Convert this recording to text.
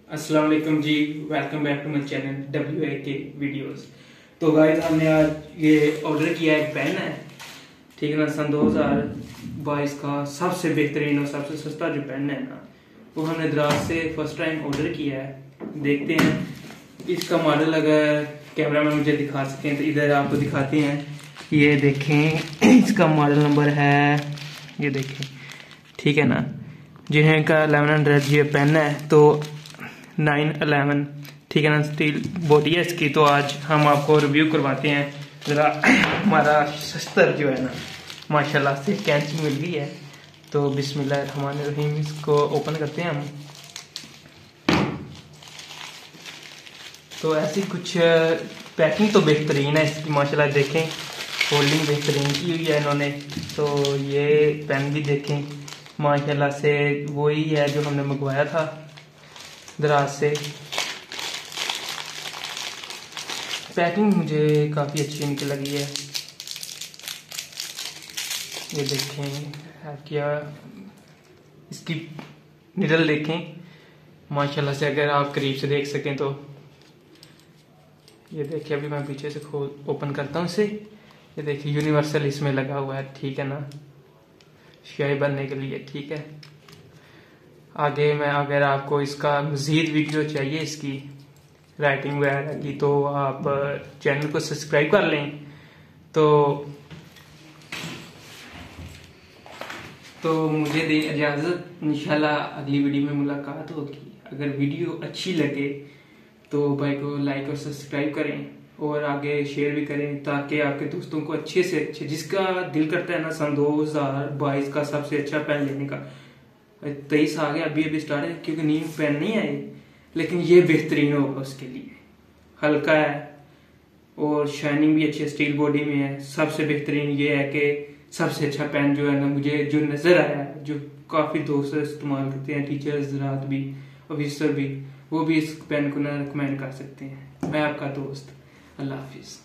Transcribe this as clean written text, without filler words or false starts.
अस्सलाम वालेकुम जी, welcome back to my channel WAK videos. तो गाइस हमने आज ये ऑर्डर किया है, पेन है, ठीक है ना। सन 2022 का सबसे बेहतरीन और सबसे सस्ता जो पेन है ना, वो हमने दराज से फर्स्ट टाइम ऑर्डर किया है। देखते हैं इसका मॉडल, अगर कैमरा में मुझे दिखा सकें तो इधर आपको दिखाते हैं। ये देखें, इसका मॉडल नंबर है, ये देखें, ठीक है ना। जिन्हें का 1100 ये पेन है तो 911, ठीक है ना, स्टील बॉडी है इसकी। तो आज हम आपको रिव्यू करवाते हैं ज़रा। हमारा शस्त्र जो है ना, माशाल्लाह से कैंची मिल गई है। तो बिस्मिल्लाहिर्रहमानिर्रहीम, इसको ओपन करते हैं हम। तो ऐसी कुछ पैकिंग तो बेहतरीन है इसकी, माशाल्लाह देखें, फोल्डिंग बेहतरीन की हुई है इन्होंने। तो ये पेन भी देखें, माशाल्लाह से वही है जो हमने मंगवाया था दराज से। पैकिंग मुझे काफ़ी अच्छी इनकी लगी है। ये देखें क्या, इसकी निडल देखें माशाल्लाह से, अगर आप करीब से देख सकें तो। ये देखिए, अभी मैं पीछे से खोल ओपन करता हूँ इसे। ये देखिए, यूनिवर्सल इसमें लगा हुआ है, ठीक है ना, स्याही बनने के लिए, ठीक है। आगे मैं, अगर आपको इसका मज़ीद वीडियो चाहिए इसकी राइटिंग वगैरह की, तो आप चैनल को सब्सक्राइब कर लें। तो मुझे दे इजाज़त, इंशाल्लाह अगली वीडियो में मुलाकात होगी। अगर वीडियो अच्छी लगे तो भाई को लाइक और सब्सक्राइब करें और आगे शेयर भी करें, ताकि आपके दोस्तों को अच्छे से अच्छे, जिसका दिल करता है ना सन 2022 का सबसे अच्छा पेन लेने का। 23 आ गया, अभी स्टार्ट है, क्योंकि न्यू पेन नहीं आए, लेकिन ये बेहतरीन होगा उसके लिए। हल्का है और शाइनिंग भी अच्छी है, स्टील बॉडी में है। सबसे बेहतरीन ये है कि सबसे अच्छा पेन जो है ना, मुझे जो नजर आया है, जो काफी दोस्त इस्तेमाल करते हैं, टीचर्स रात भी, ऑफिसर भी, वो भी इस पेन को ना रिकमेंड कर सकते हैं। मैं आपका दोस्त, अल्लाह हाफिज।